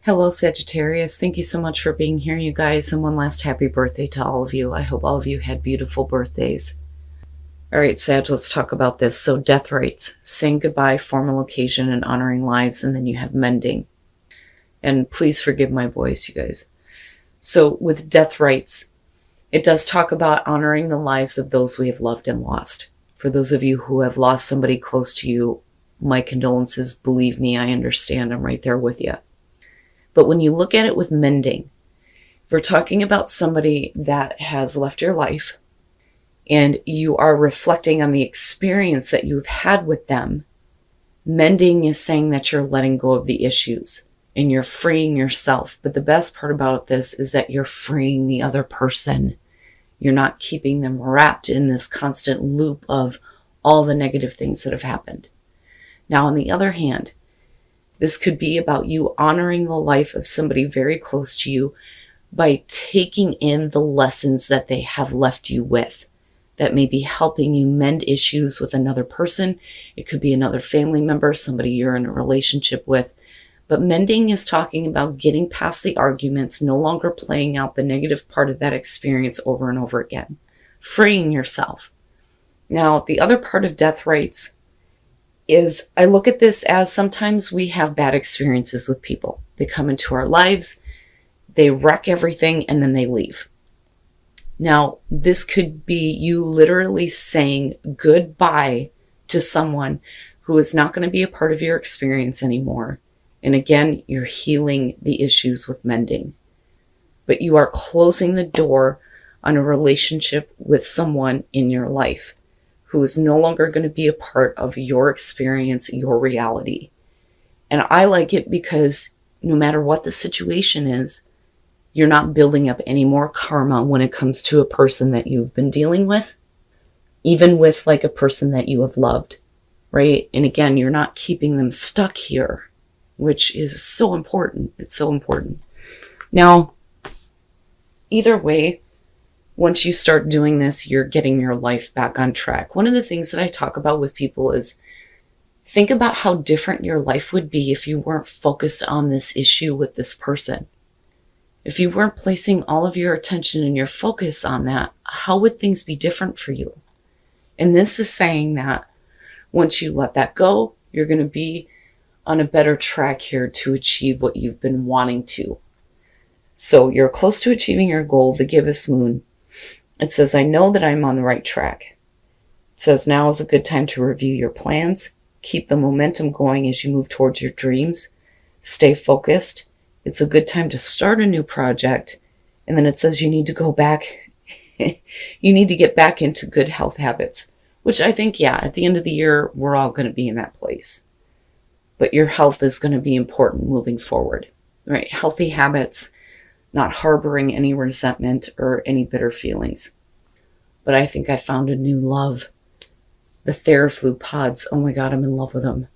Hello, Sagittarius. Thank you so much for being here, you guys. And one last happy birthday to all of you. I hope all of you had beautiful birthdays. All right, Sag, let's talk about this. So, death rites, saying goodbye, formal occasion, and honoring lives. And then you have mending. And please forgive my voice, you guys. So, with death rites, it does talk about honoring the lives of those we have loved and lost. For those of you who have lost somebody close to you, my condolences. Believe me, I understand. I'm right there with you. But when you look at it with mending, if we're talking about somebody that has left your life and you are reflecting on the experience that you've had with them, mending is saying that you're letting go of the issues and you're freeing yourself. But the best part about this is that you're freeing the other person. You're not keeping them wrapped in this constant loop of all the negative things that have happened. Now, on the other hand, this could be about you honoring the life of somebody very close to you by taking in the lessons that they have left you with that may be helping you mend issues with another person. It could be another family member, somebody you're in a relationship with. But mending is talking about getting past the arguments, no longer playing out the negative part of that experience over and over again, freeing yourself. Now, the other part of death rites is I look at this as sometimes we have bad experiences with people. They come into our lives, they wreck everything, and then they leave. Now, this could be you literally saying goodbye to someone who is not going to be a part of your experience anymore. And again, you're healing the issues with mending. But you are closing the door on a relationship with someone in your life who is no longer going to be a part of your experience, your reality. And I like it because no matter what the situation is, you're not building up any more karma when it comes to a person that you've been dealing with, even with like a person that you have loved, right? And again, you're not keeping them stuck here, which is so important. It's so important. Now, either way, once you start doing this, you're getting your life back on track. One of the things that I talk about with people is think about how different your life would be if you weren't focused on this issue with this person. If you weren't placing all of your attention and your focus on that, how would things be different for you? And this is saying that once you let that go, you're going to be on a better track here to achieve what you've been wanting to. So you're close to achieving your goal, the gibbous moon. It says, I know that I'm on the right track. It says, now is a good time to review your plans. Keep the momentum going as you move towards your dreams. Stay focused. It's a good time to start a new project. And then it says you need to go back. You need to get back into good health habits, which I think, yeah, at the end of the year, we're all going to be in that place. But your health is going to be important moving forward, right? Healthy habits, not harboring any resentment or any bitter feelings. But I think I found a new love. The Theraflu pods. Oh my God, I'm in love with them.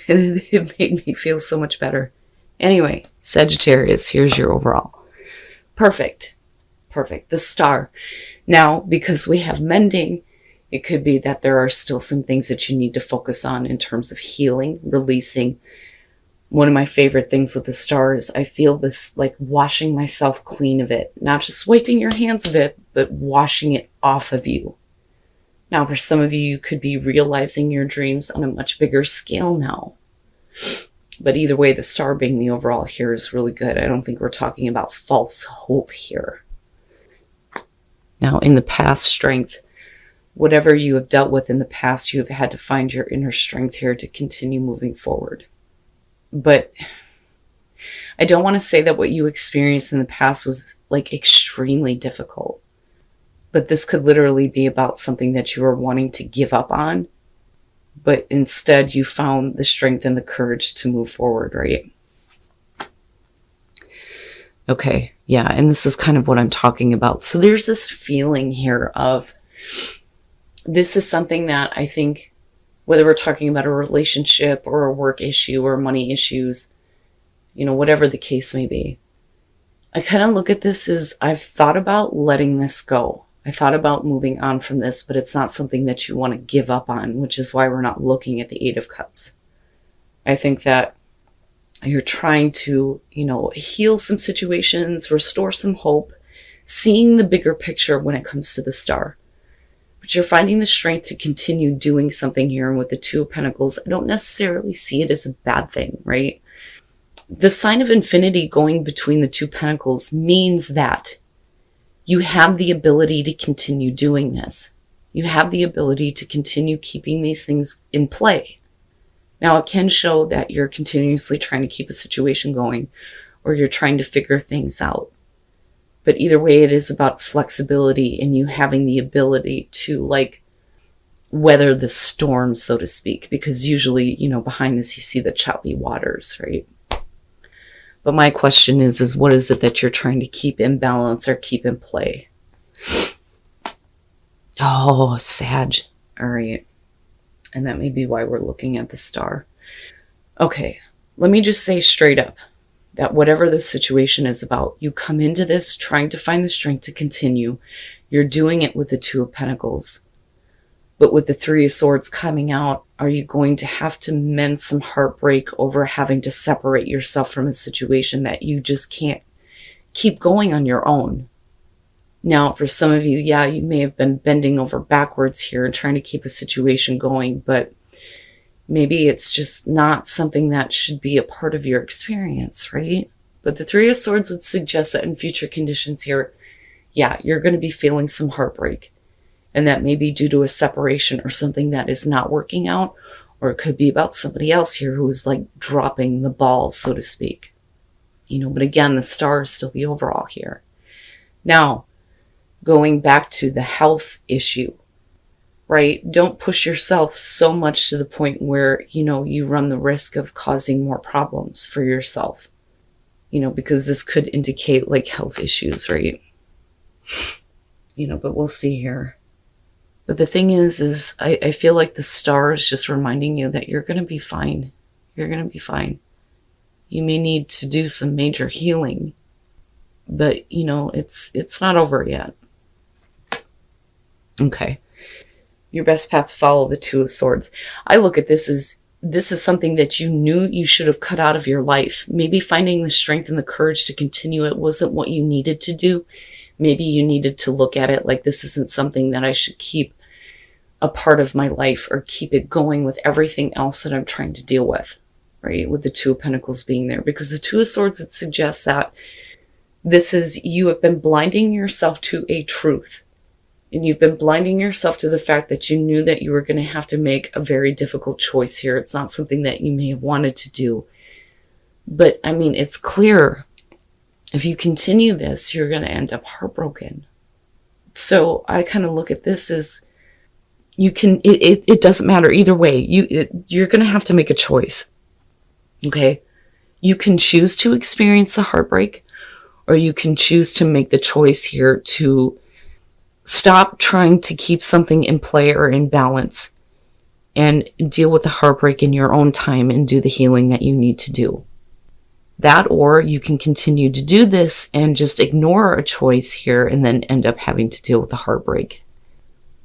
It made me feel so much better. Anyway, Sagittarius, here's your overall. Perfect. Perfect. The star. Now, because we have mending, it could be that there are still some things that you need to focus on in terms of healing, releasing. One of my favorite things with the star is I feel this like washing myself clean of it. Not just wiping your hands of it, but washing it off of you. Now, for some of you, you could be realizing your dreams on a much bigger scale now. But either way, the star being the overall here is really good. I don't think we're talking about false hope here. Now, in the past, strength. Whatever you have dealt with in the past, you have had to find your inner strength here to continue moving forward. But I don't want to say that what you experienced in the past was like extremely difficult. But this could literally be about something that you were wanting to give up on. But instead you found the strength and the courage to move forward, right? Okay, yeah, and this is kind of what I'm talking about. So there's this feeling here of this is something that I think, whether we're talking about a relationship or a work issue or money issues, you know, whatever the case may be, I kind of look at this as I've thought about letting this go. I thought about moving on from this, but it's not something that you want to give up on, which is why we're not looking at the Eight of Cups. I think that You're trying to, heal some situations, restore some hope, seeing the bigger picture when it comes to the Star. But you're finding the strength to continue doing something here. And with the Two of Pentacles, I don't necessarily see it as a bad thing, right? The sign of infinity going between the Two Pentacles means that you have the ability to continue doing this. You have the ability to continue keeping these things in play. Now, it can show that you're continuously trying to keep a situation going, or you're trying to figure things out. But either way, it is about flexibility and you having the ability to weather the storm, so to speak, because usually, behind this, you see the choppy waters, right? But my question is what is it that you're trying to keep in balance or keep in play? Oh, Sag. All right. And that may be why we're looking at the Star. Okay, let me just say straight up that whatever this situation is about, you come into this trying to find the strength to continue. You're doing it with the Two of Pentacles. But with the Three of Swords coming out, are you going to have to mend some heartbreak over having to separate yourself from a situation that you just can't keep going on your own? Now, for some of you, yeah, you may have been bending over backwards here and trying to keep a situation going, but maybe it's just not something that should be a part of your experience, right? But the Three of Swords would suggest that in future conditions here, yeah, you're going to be feeling some heartbreak. And that may be due to a separation or something that is not working out, or it could be about somebody else here who is dropping the ball, so to speak. But again, the Star is still the overall here. Now, going back to the health issue, right? Don't push yourself so much to the point where, you run the risk of causing more problems for yourself, because this could indicate health issues, right? But we'll see here. But the thing is I feel like the Star is just reminding you that you're going to be fine. You're going to be fine. You may need to do some major healing, but it's not over yet. Okay. Your best path to follow the Two of Swords. I look at this as something that you knew you should have cut out of your life. Maybe finding the strength and the courage to continue it wasn't what you needed to do. Maybe you needed to look at it like this isn't something that I should keep a part of my life or keep it going with everything else that I'm trying to deal with, right? With the Two of Pentacles being there. Because the Two of Swords would suggest that you have been blinding yourself to a truth. And you've been blinding yourself to the fact that you knew that you were going to have to make a very difficult choice here. It's not something that you may have wanted to do. But, it's clear. If you continue this, you're going to end up heartbroken. So I kind of look at this as it doesn't matter either way. You're going to have to make a choice. Okay? You can choose to experience the heartbreak, or you can choose to make the choice here to stop trying to keep something in play or in balance and deal with the heartbreak in your own time and do the healing that you need to do. That, or you can continue to do this and just ignore a choice here and then end up having to deal with the heartbreak.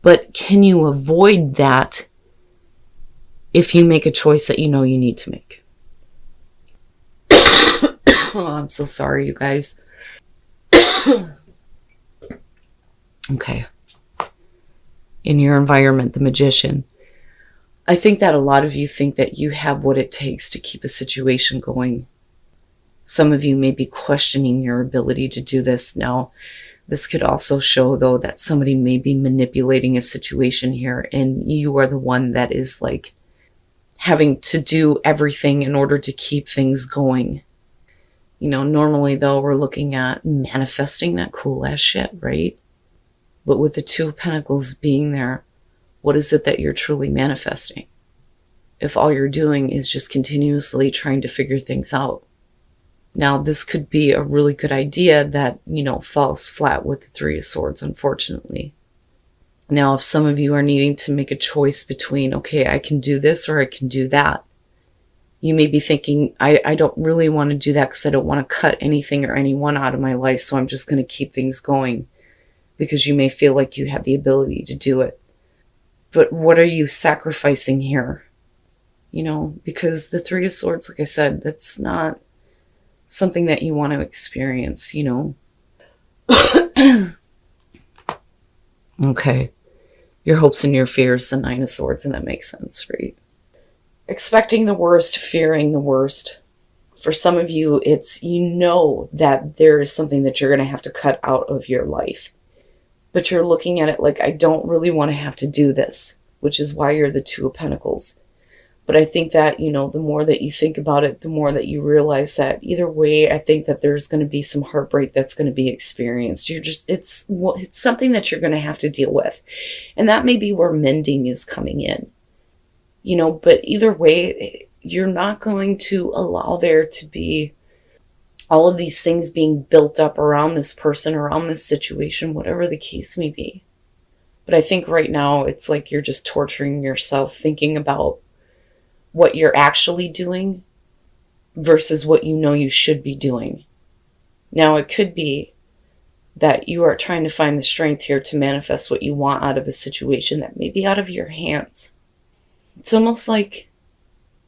But can you avoid that if you make a choice that you know you need to make? Oh, I'm so sorry, you guys. Okay. In your environment, the Magician. I think that a lot of you think that you have what it takes to keep a situation going. Some of you may be questioning your ability to do this. Now, this could also show, though, that somebody may be manipulating a situation here, and you are the one that is having to do everything in order to keep things going. Normally, though, we're looking at manifesting that cool ass shit, right? But with the Two of Pentacles being there, what is it that you're truly manifesting? If all you're doing is just continuously trying to figure things out. Now, this could be a really good idea that, falls flat with the Three of Swords, unfortunately. Now, if some of you are needing to make a choice between, okay, I can do this or I can do that, you may be thinking, I don't really want to do that because I don't want to cut anything or anyone out of my life, so I'm just going to keep things going. Because you may feel like you have the ability to do it. But what are you sacrificing here? because the Three of Swords, like I said, that's not something that you want to experience, Okay. Your hopes and your fears, the Nine of Swords, and that makes sense, right? Expecting the worst, fearing the worst. For some of you, it's, that there is something that you're going to have to cut out of your life. But you're looking at it like, I don't really want to have to do this, which is why you're the Two of Pentacles. But I think that, the more that you think about it, the more that you realize that either way, I think that there's going to be some heartbreak that's going to be experienced. It's something that you're going to have to deal with. And that may be where mending is coming in. But either way, you're not going to allow there to be all of these things being built up around this person, around this situation, whatever the case may be. But I think right now it's like you're just torturing yourself thinking about what you're actually doing versus what you should be doing. Now, it could be that you are trying to find the strength here to manifest what you want out of a situation that may be out of your hands. It's almost like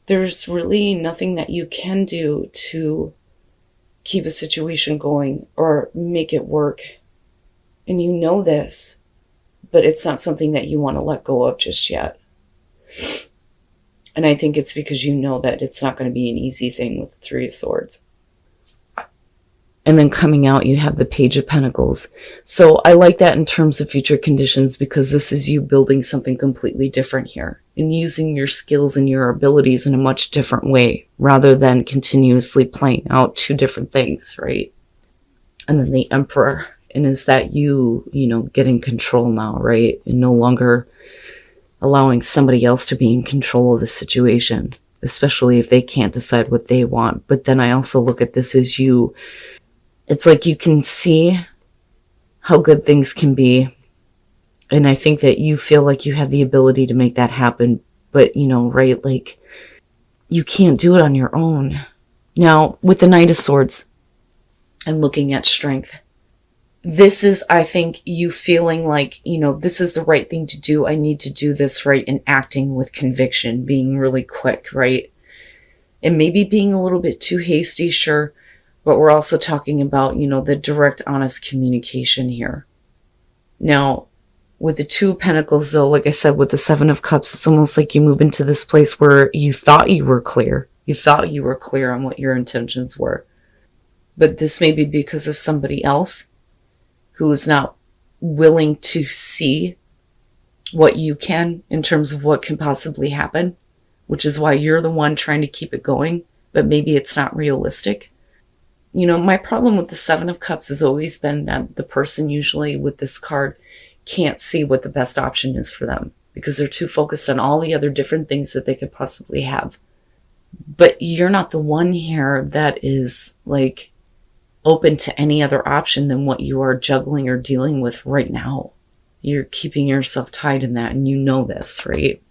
there's really nothing that you can do to keep a situation going or make it work. And you know this, but it's not something that you want to let go of just yet. And I think it's because you know that it's not going to be an easy thing with the Three of Swords. And then coming out, you have the Page of Pentacles. So I like that in terms of future conditions, because this is you building something completely different here and using your skills and your abilities in a much different way rather than continuously playing out two different things, right? And then the Emperor. And is that you get in control now, right? And no longer allowing somebody else to be in control of the situation, especially if they can't decide what they want. But then I also look at this as you, it's like you can see how good things can be. And I think that you feel like you have the ability to make that happen. But, right, like you can't do it on your own. Now, with the Knight of Swords and looking at strength, this is, I think, you feeling like, this is the right thing to do. I need to do this, right? And acting with conviction, being really quick, right? And maybe being a little bit too hasty, sure. But we're also talking about, the direct, honest communication here. Now, with the Two of Pentacles, though, like I said, with the Seven of Cups, it's almost like you move into this place where you thought you were clear. You thought you were clear on what your intentions were. But this may be because of somebody else who is not willing to see what you can in terms of what can possibly happen, which is why you're the one trying to keep it going, but maybe it's not realistic. My problem with the Seven of Cups has always been that the person usually with this card can't see what the best option is for them because they're too focused on all the other different things that they could possibly have. But you're not the one here that is like open to any other option than what you are juggling or dealing with right now. You're keeping yourself tied in that, and you know this, right?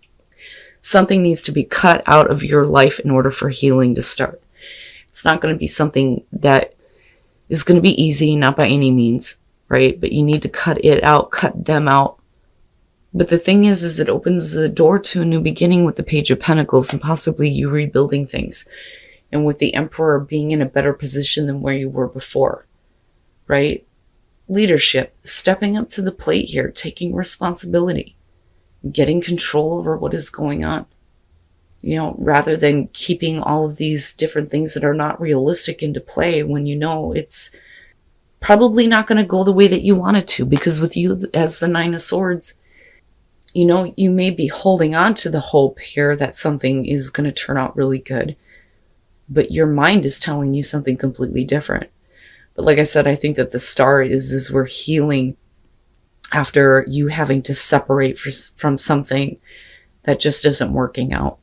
Something needs to be cut out of your life in order for healing to start. It's not going to be something that is going to be easy, not by any means, right? But you need to cut it out, cut them out. But the thing is it opens the door to a new beginning with the Page of Pentacles and possibly you rebuilding things. And with the Emperor being in a better position than where you were before, right? Leadership, stepping up to the plate here, taking responsibility, getting control over what is going on, rather than keeping all of these different things that are not realistic into play when it's probably not going to go the way that you want it to. Because with you as the Nine of Swords, you may be holding on to the hope here that something is going to turn out really good. But your mind is telling you something completely different. But like I said, I think that the star is we're healing after you having to separate from something that just isn't working out.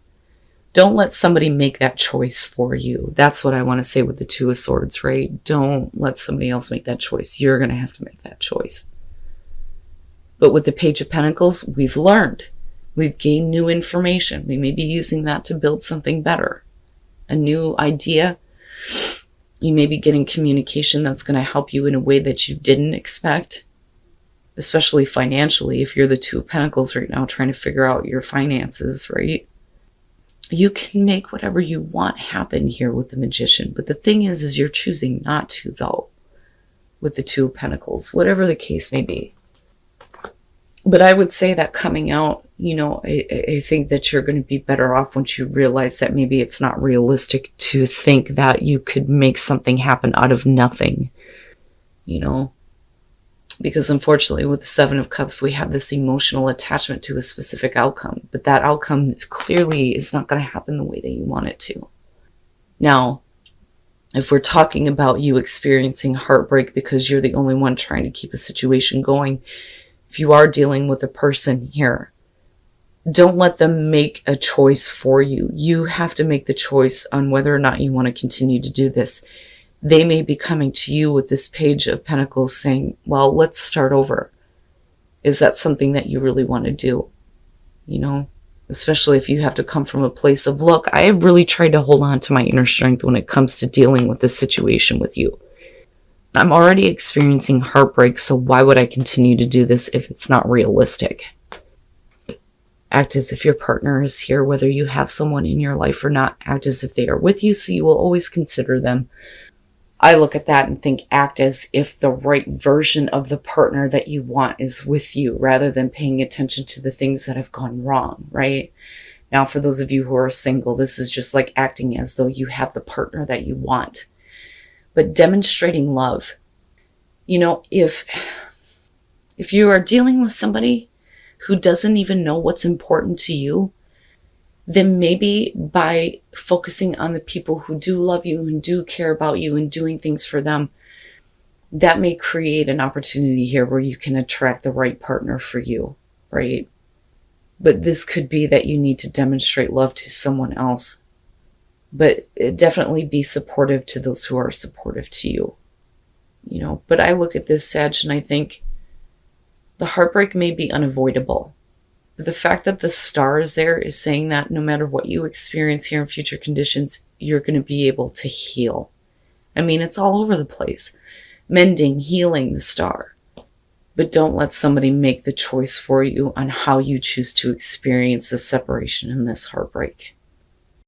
Don't let somebody make that choice for you. That's what I want to say with the Two of Swords, right? Don't let somebody else make that choice. You're going to have to make that choice. But with the Page of Pentacles, we've learned. We've gained new information. We may be using that to build something better. A new idea. You may be getting communication that's going to help you in a way that you didn't expect, especially financially if you're the Two of Pentacles right now trying to figure out your finances, right? You can make whatever you want happen here with the Magician. But the thing is you're choosing not to, though, with the Two of Pentacles, whatever the case may be. But I would say that coming out, I think that you're going to be better off once you realize that maybe it's not realistic to think that you could make something happen out of nothing, because unfortunately with the Seven of Cups, we have this emotional attachment to a specific outcome, but that outcome clearly is not going to happen the way that you want it to. Now, if we're talking about you experiencing heartbreak because you're the only one trying to keep a situation going, if you are dealing with a person here, don't let them make a choice for you. You have to make the choice on whether or not you want to continue to do this. They may be coming to you with this Page of Pentacles saying, well, let's start over. Is that something that you really want to do? Especially if you have to come from a place of, look, I have really tried to hold on to my inner strength when it comes to dealing with this situation with you. I'm already experiencing heartbreak, so why would I continue to do this if it's not realistic? Act as if your partner is here, whether you have someone in your life or not. Act as if they are with you, so you will always consider them. I look at that and think, act as if the right version of the partner that you want is with you, rather than paying attention to the things that have gone wrong, right? Now, for those of you who are single, this is just like acting as though you have the partner that you want. But demonstrating love. If you are dealing with somebody who doesn't even know what's important to you, then maybe by focusing on the people who do love you and do care about you and doing things for them, that may create an opportunity here where you can attract the right partner for you, right? But this could be that you need to demonstrate love to someone else. But definitely be supportive to those who are supportive to you. But I look at this, Sag, and I think the heartbreak may be unavoidable. The fact that the star is there is saying that no matter what you experience here in future conditions, you're going to be able to heal. I mean, it's all over the place. Mending, healing, the star. But don't let somebody make the choice for you on how you choose to experience this separation and this heartbreak.